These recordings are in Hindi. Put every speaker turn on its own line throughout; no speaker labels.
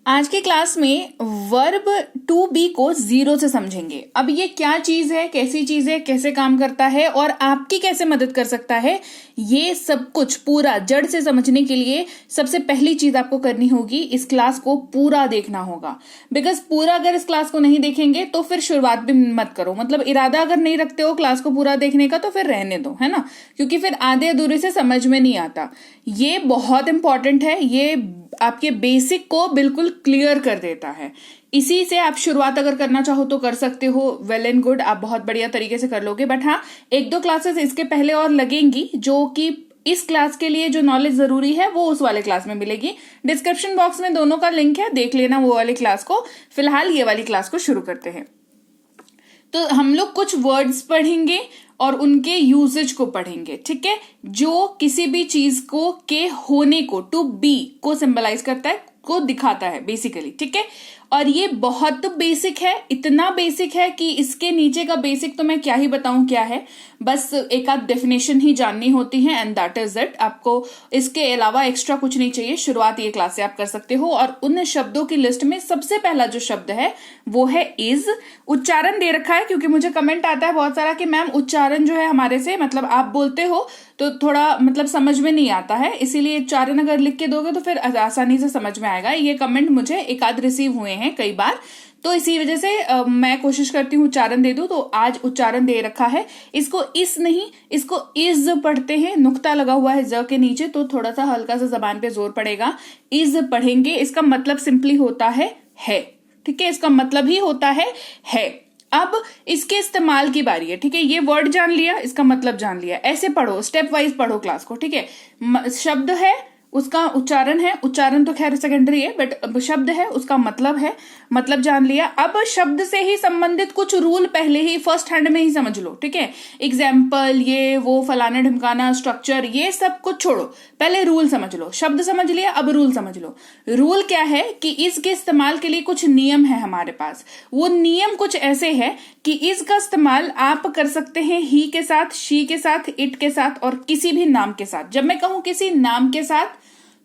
आज की क्लास में वर्ब टू बी को जीरो से समझेंगे। अब ये क्या चीज है, कैसी चीज है, कैसे काम करता है और आपकी कैसे मदद कर सकता है, ये सब कुछ पूरा जड़ से समझने के लिए सबसे पहली चीज आपको करनी होगी, इस क्लास को पूरा देखना होगा। बिकॉज पूरा अगर इस क्लास को नहीं देखेंगे तो फिर शुरुआत भी मत करो। मतलब इरादा अगर नहीं रखते हो क्लास को पूरा देखने का तो फिर रहने दो, है ना, क्योंकि फिर आधे अधूरे से समझ में नहीं आता। ये बहुत इंपॉर्टेंट है, ये आपके बेसिक को बिल्कुल क्लियर कर देता है। इसी से आप शुरुआत अगर करना चाहो तो कर सकते हो, वेल एंड गुड, आप बहुत बढ़िया तरीके से कर लोगे। बट हाँ, एक दो क्लासेस इसके पहले और लगेंगी जो कि इस क्लास के लिए जो नॉलेज जरूरी है वो उस वाले क्लास में मिलेगी। डिस्क्रिप्शन बॉक्स में दोनों का लिंक है, देख लेना वो वाली क्लास को। फिलहाल ये वाली क्लास को शुरू करते हैं। तो हम लोग कुछ वर्ड्स पढ़ेंगे और उनके यूजेज को पढ़ेंगे, ठीक है, जो किसी भी चीज को के होने को, टू बी को सिंबलाइज करता है, को दिखाता है बेसिकली, ठीक है। और ये बहुत बेसिक है, इतना बेसिक है कि इसके नीचे का बेसिक तो मैं क्या ही बताऊं क्या है, बस एक आध डेफिनेशन ही जाननी होती है एंड दैट इज इट। आपको इसके अलावा एक्स्ट्रा कुछ नहीं चाहिए। शुरुआत ये क्लास से आप कर सकते हो। और उन शब्दों की लिस्ट में सबसे पहला जो शब्द है वो है इज। उच्चारण दे रखा है क्योंकि मुझे कमेंट आता है बहुत सारा कि मैम उच्चारण जो है हमारे से, मतलब आप बोलते हो तो थोड़ा मतलब समझ में नहीं आता है, इसीलिए उच्चारण अगर लिख के दोगे तो फिर आसानी से समझ में आएगा। ये कमेंट मुझे एक आध रिसीव हुए हैं कई बार, तो इसी वजह से मैं कोशिश करती हूँ उच्चारण दे दूं। तो आज उच्चारण दे रखा है, इसको इस नहीं, इसको इज पढ़ते हैं। नुक्ता लगा हुआ है ज के नीचे, तो थोड़ा सा हल्का सा जबान पे जोर पड़ेगा। इज पढ़ेंगे, इसका मतलब सिंपली होता है, ठीक है, इसका मतलब ही होता है। अब इसके इस्तेमाल की बारी है, ठीक है। ये वर्ड जान लिया, इसका मतलब जान लिया, ऐसे पढ़ो, स्टेप वाइज पढ़ो क्लास को, ठीक है। शब्द है, उसका उच्चारण है, उच्चारण तो खैर सेकेंडरी है, बट शब्द है, उसका मतलब है, मतलब जान लिया। अब शब्द से ही संबंधित कुछ रूल पहले ही फर्स्ट हैंड में ही समझ लो, ठीक है। एग्जाम्पल, ये वो, फलाना ढिमकाना, स्ट्रक्चर, ये सब कुछ छोड़ो, पहले रूल समझ लो। शब्द समझ लिया, अब रूल समझ लो। रूल क्या है कि इसके इस्तेमाल के लिए कुछ नियम है हमारे पास। वो नियम कुछ ऐसे है कि इसका इस्तेमाल आप कर सकते हैं ही के साथ, शी के साथ, इट के साथ और किसी भी नाम के साथ। जब मैं कहूं किसी नाम के साथ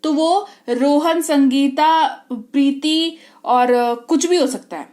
तो वो रोहन, संगीता, प्रीति और कुछ भी हो सकता है।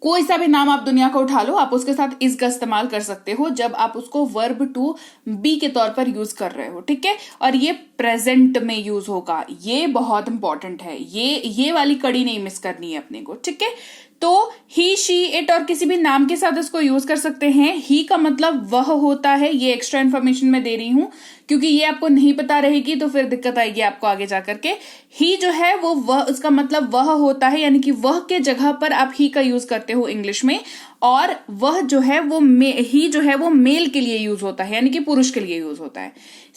कोई सा भी नाम आप दुनिया का उठा लो, आप उसके साथ इस का इस्तेमाल कर सकते हो जब आप उसको वर्ब टू बी के तौर पर यूज कर रहे हो, ठीक है। और ये प्रेजेंट में यूज होगा, ये बहुत इंपॉर्टेंट है। ये वाली कड़ी नहीं मिस करनी है अपने को, ठीक है। तो ही, शी, इट और किसी भी नाम के साथ इसको यूज कर सकते हैं। ही का मतलब वह होता है, ये एक्स्ट्रा इन्फॉर्मेशन मैं दे रही हूं क्योंकि ये आपको नहीं पता रहेगी तो फिर दिक्कत आएगी आपको आगे जाकर के। ही जो है वो वह, उसका मतलब वह होता है, यानी कि वह के जगह पर आप ही का यूज करते हो इंग्लिश में। और वह जो है वो ही जो है वो मेल के लिए यूज होता है, यानी कि पुरुष के लिए यूज होता है।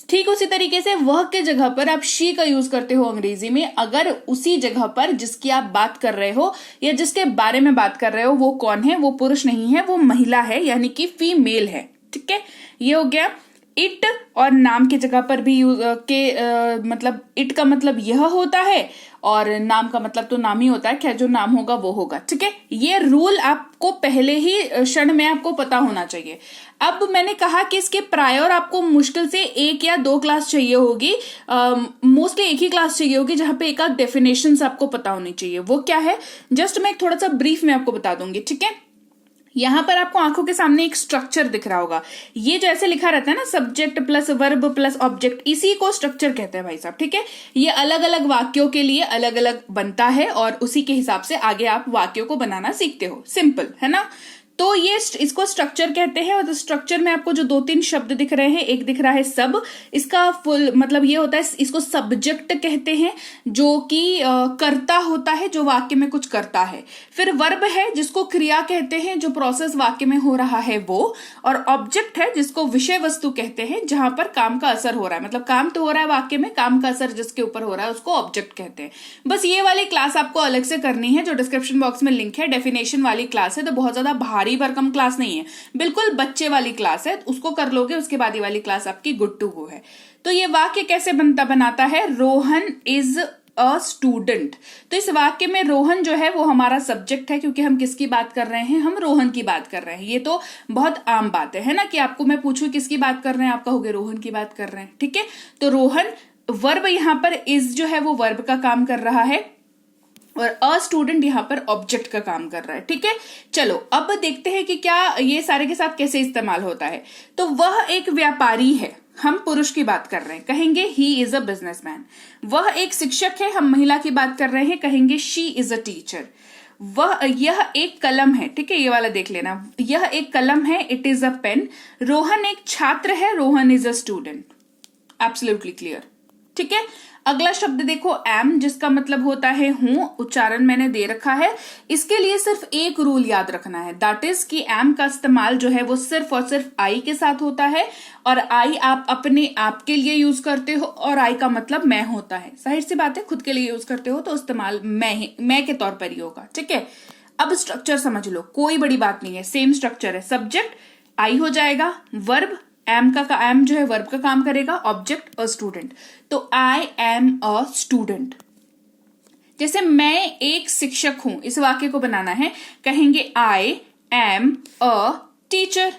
ठीक उसी तरीके से वह के जगह पर आप शी का यूज करते हो अंग्रेजी में, अगर उसी जगह पर जिसकी आप बात कर रहे हो या जिसके बारे में बात कर रहे हो वो कौन है, वो पुरुष नहीं है, वो महिला है, यानी कि फीमेल है, ठीक है। ये हो गया। इट और नाम की जगह पर भी मतलब इट का मतलब यह होता है और नाम का मतलब तो नाम ही होता है, खैर जो नाम होगा वो होगा, ठीक है। ये रूल आपको पहले ही क्षण में आपको पता होना चाहिए। अब मैंने कहा कि इसके प्रायर आपको मुश्किल से एक या दो क्लास चाहिए होगी, मोस्टली एक ही क्लास चाहिए होगी जहां पे एक आध डेफिनेशन आपको पता होनी चाहिए। वो क्या है, जस्ट मैं थोड़ा सा ब्रीफ में आपको बता दूंगी, ठीक है। यहां पर आपको आंखों के सामने एक स्ट्रक्चर दिख रहा होगा, ये जो ऐसे लिखा रहता है ना, subject plus verb plus object, इसी को स्ट्रक्चर कहते हैं भाई साहब, ठीक है। ये अलग अलग वाक्यों के लिए अलग अलग बनता है और उसी के हिसाब से आगे आप वाक्यों को बनाना सीखते हो, सिंपल है ना। तो ये इसको स्ट्रक्चर कहते हैं। और स्ट्रक्चर में आपको जो दो तीन शब्द दिख रहे हैं, एक दिख रहा है सब, इसका फुल मतलब ये होता है, इसको सब्जेक्ट कहते हैं जो कि करता होता है, जो वाक्य में कुछ करता है। फिर वर्ब है जिसको क्रिया कहते हैं, जो प्रोसेस वाक्य में हो रहा है वो। और ऑब्जेक्ट है जिसको विषय वस्तु कहते हैं, जहां पर काम का असर हो रहा है, मतलब काम तो हो रहा है वाक्य में, काम का असर जिसके ऊपर हो रहा है उसको ऑब्जेक्ट कहते हैं। बस ये वाली क्लास आपको अलग से करनी है, जो डिस्क्रिप्शन बॉक्स में लिंक है, डेफिनेशन वाली क्लास है। तो बहुत ज्यादा भारी भरकम क्लास नहीं है, बिल्कुल बच्चे वाली क्लास है, उसको कर लोगे, उसके बाद ये वाली क्लास आपकी गुड टू गो है। तो ये वाक्य कैसे बनाता है, रोहन इज अ स्टूडेंट। तो इस वाक्य में रोहन जो है वो हमारा सब्जेक्ट है, क्योंकि हम किसकी बात कर रहे हैं, हम रोहन की बात कर रहे हैं। ये तो बहुत आम बात है ना, कि आपको मैं पूछूं किसकी बात कर रहे हैं, आप कहोगे रोहन की बात कर रहे हैं, ठीक है। तो रोहन, वर्ब यहां पर इज जो है वो वर्ब का काम कर रहा है। और अ स्टूडेंट यहाँ पर ऑब्जेक्ट का काम कर रहा है। ठीक है, चलो अब देखते हैं कि क्या ये सारे के साथ कैसे इस्तेमाल होता है। तो वह एक व्यापारी है, हम पुरुष की बात कर रहे हैं, कहेंगे ही इज अ बिजनेसमैन। वह एक शिक्षक है, हम महिला की बात कर रहे हैं, कहेंगे शी इज अ टीचर। यह एक कलम है, ठीक है, ये वाला देख लेना, यह एक कलम है, it is a pen. Rohan एक छात्र है, Rohan is a student. Absolutely clear. ठीक है, अगला शब्द देखो एम, जिसका मतलब होता है हूं। उच्चारण मैंने दे रखा है, इसके लिए सिर्फ एक रूल याद रखना है, दैट इज कि एम का इस्तेमाल जो है वो सिर्फ और सिर्फ आई के साथ होता है, और आई आप अपने आप के लिए यूज करते हो, और आई का मतलब मैं होता है। जाहिर सी बात है, खुद के लिए यूज करते हो तो इस्तेमाल मैं के तौर पर ही होगा। ठीक है, अब स्ट्रक्चर समझ लो, कोई बड़ी बात नहीं है, सेम स्ट्रक्चर है। सब्जेक्ट आई हो जाएगा, वर्ब एम जो है वर्ब का काम करेगा, ऑब्जेक्ट अ स्टूडेंट। तो आई एम अ स्टूडेंट। जैसे मैं एक शिक्षक हूं, इस वाक्य को बनाना है, कहेंगे I am a teacher.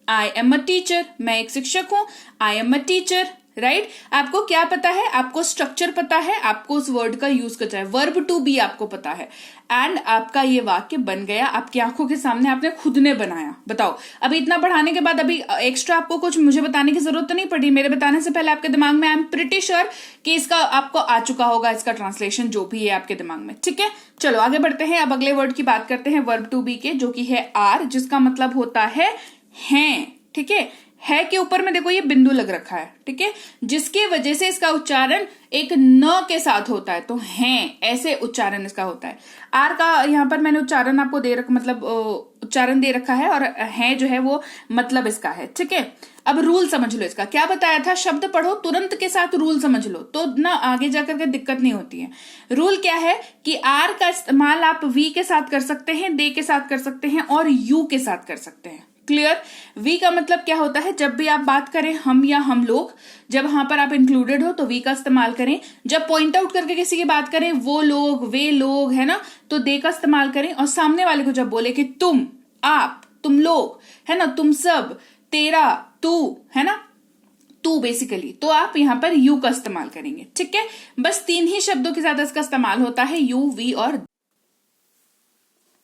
I am a teacher, मैं एक शिक्षक हूं, I am a teacher. Right, आपको क्या पता है, आपको स्ट्रक्चर पता है, आपको उस वर्ड का यूज करना है, वर्ब टू बी आपको पता है, एंड आपका ये वाक्य बन गया आपकी आंखों के सामने, आपने खुद ने बनाया। बताओ, अभी इतना पढ़ाने के बाद अभी एक्स्ट्रा आपको कुछ मुझे बताने की जरूरत तो नहीं पड़ी, मेरे बताने से पहले आपके दिमाग में आई एम प्रिटी श्योर कि इसका आपको आ चुका होगा, इसका ट्रांसलेशन जो भी है आपके दिमाग में। ठीक है, चलो आगे बढ़ते हैं, अब अगले वर्ड की बात करते हैं, वर्ब टू बी के, जो कि है आर, जिसका मतलब होता है हैं। ठीक है के ऊपर में देखो ये बिंदु लग रखा है, ठीक है, जिसकी वजह से इसका उच्चारण एक न के साथ होता है, तो हैं ऐसे उच्चारण इसका होता है। आर का यहाँ पर मैंने उच्चारण आपको उच्चारण दे रखा है, और है जो है वो मतलब इसका है। ठीक है, अब रूल समझ लो, इसका क्या बताया था, शब्द पढ़ो तुरंत के साथ रूल समझ लो, तो ना आगे जाकर के दिक्कत नहीं होती है। रूल क्या है कि आर का इस्तेमाल आप वी के साथ कर सकते हैं, दे के साथ कर सकते हैं, और यू के साथ कर सकते हैं। क्लियर। वी का मतलब क्या होता है, जब भी आप बात करें हम या हम लोग, जब वहां पर आप इंक्लूडेड हो तो वी का इस्तेमाल करें। जब पॉइंट आउट करके किसी की बात करें, वो लोग, वे लोग, है ना, तो दे का इस्तेमाल करें। और सामने वाले को जब बोले कि तुम, आप, तुम लोग, है ना, तुम सब, तेरा, तू, है ना, तू बेसिकली, तो आप यहां पर यू का इस्तेमाल करेंगे। ठीक है, बस 3 ही शब्दों के साथ इसका इस्तेमाल होता है, यू, वी और।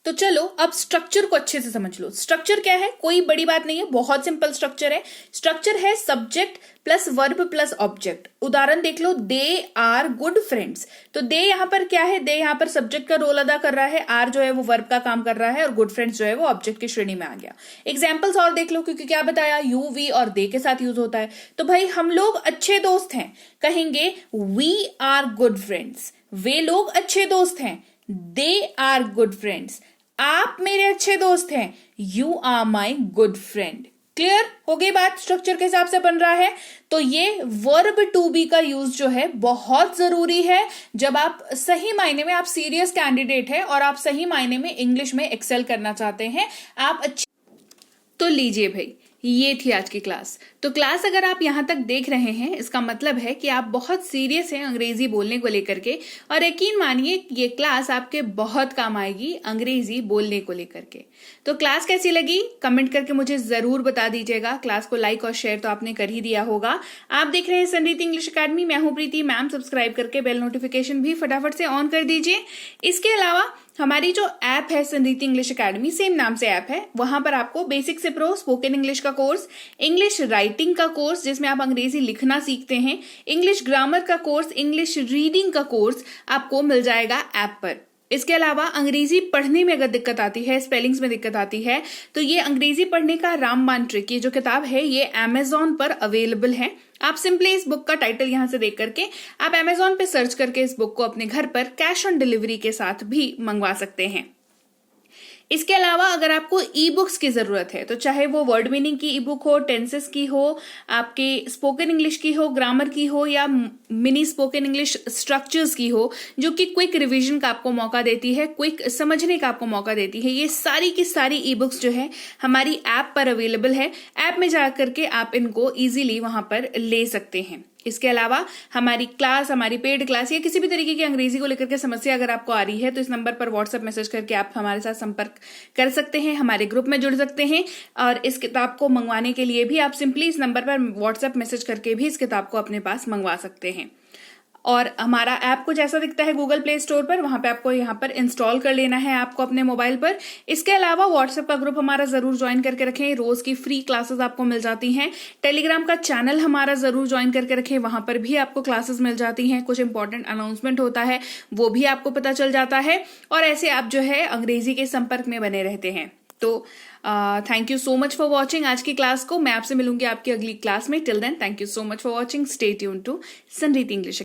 तो चलो अब स्ट्रक्चर को अच्छे से समझ लो। स्ट्रक्चर क्या है, कोई बड़ी बात नहीं है, बहुत सिंपल स्ट्रक्चर है। स्ट्रक्चर है subject plus verb plus object. उदाहरण देख लो, दे आर गुड फ्रेंड्स। तो दे यहां पर क्या है, दे यहां पर सब्जेक्ट का रोल अदा कर रहा है, आर जो है वो वर्ब का काम कर रहा है, और गुड फ्रेंड्स जो है वो ऑब्जेक्ट की श्रेणी में आ गया। एग्जाम्पल्स और देख लो, क्योंकि क्या बताया, यू, वी और दे के साथ यूज होता है। तो भाई हम लोग अच्छे दोस्त हैं, कहेंगे वी आर गुड फ्रेंड्स। वे लोग अच्छे दोस्त हैं, दे आर गुड फ्रेंड्स। आप मेरे अच्छे दोस्त हैं, you are my good friend. Clear हो गई बात, स्ट्रक्चर के हिसाब से बन रहा है। तो ये वर्ब टू बी का यूज जो है बहुत जरूरी है, जब आप सही मायने में, आप सीरियस कैंडिडेट है और आप सही मायने में इंग्लिश में एक्सेल करना चाहते हैं, आप अच्छी। तो लीजिए भाई, ये थी आज की क्लास। तो क्लास अगर आप यहां तक देख रहे हैं, इसका मतलब है कि आप बहुत सीरियस हैं अंग्रेजी बोलने को लेकर के, और यकीन मानिए ये क्लास आपके बहुत काम आएगी अंग्रेजी बोलने को लेकर के। तो क्लास कैसी लगी कमेंट करके मुझे जरूर बता दीजिएगा। क्लास को लाइक और शेयर तो आपने कर ही दिया होगा। आप देख रहे हैं संरीति इंग्लिश अकेडमी, मैं हूं प्रीति मैम। सब्सक्राइब करके बेल नोटिफिकेशन भी फटाफट से ऑन कर दीजिए। इसके अलावा हमारी जो ऐप है संरीति इंग्लिश अकेडमी, सेम नाम से ऐप है, वहां पर आपको बेसिक से प्रो स्पोकन इंग्लिश का कोर्स, इंग्लिश राइटिंग का कोर्स जिसमें आप अंग्रेजी लिखना सीखते हैं, इंग्लिश ग्रामर का कोर्स, इंग्लिश रीडिंग का कोर्स आपको मिल जाएगा ऐप पर। इसके अलावा अंग्रेजी पढ़ने में अगर दिक्कत आती है, स्पेलिंग्स में दिक्कत आती है, तो ये अंग्रेजी पढ़ने का रामबाण ट्रिक, ये जो किताब है ये अमेजॉन पर अवेलेबल है। आप सिंपली इस बुक का टाइटल यहां से देख करके आप अमेजॉन पे सर्च करके इस बुक को अपने घर पर कैश ऑन डिलीवरी के साथ भी मंगवा सकते हैं। इसके अलावा अगर आपको ई बुक्स की जरूरत है, तो चाहे वो वर्ड मीनिंग की ई बुक हो, टेंसेस की हो, आपके स्पोकन इंग्लिश की हो, ग्रामर की हो, या मिनी स्पोकन इंग्लिश स्ट्रक्चर्स की हो, जो कि क्विक रिवीजन का आपको मौका देती है, क्विक समझने का आपको मौका देती है, ये सारी की सारी ई बुक्स जो है हमारी ऐप पर अवेलेबल है। ऐप में जाकर के आप इनको इजीली वहां पर ले सकते हैं। इसके अलावा हमारी क्लास, हमारी पेड क्लास या किसी भी तरीके की अंग्रेजी को लेकर के समस्या अगर आपको आ रही है, तो इस नंबर पर व्हाट्सएप मैसेज करके आप हमारे साथ संपर्क कर सकते हैं, हमारे ग्रुप में जुड़ सकते हैं। और इस किताब को मंगवाने के लिए भी आप सिंपली इस नंबर पर व्हाट्सएप मैसेज करके भी इस किताब को अपने पास मंगवा सकते हैं। और हमारा ऐप कुछ ऐसा दिखता है गूगल प्ले स्टोर पर, वहां पे आपको यहाँ पर इंस्टॉल कर लेना है ऐप को अपने मोबाइल पर। इसके अलावा व्हाट्सएप का ग्रुप हमारा जरूर ज्वाइन करके रखें, रोज की फ्री क्लासेस आपको मिल जाती हैं। टेलीग्राम का चैनल हमारा जरूर ज्वाइन करके रखें, वहां पर भी आपको क्लासेस मिल जाती हैं, कुछ इंपॉर्टेंट अनाउंसमेंट होता है वो भी आपको पता चल जाता है, और ऐसे आप जो है अंग्रेजी के संपर्क में बने रहते हैं। तो thank you so much for watching आज की क्लास को। मैं आपसे मिलूंगी आपकी अगली क्लास में। Till then thank you so much for watching. Stay tuned to Sanreet English.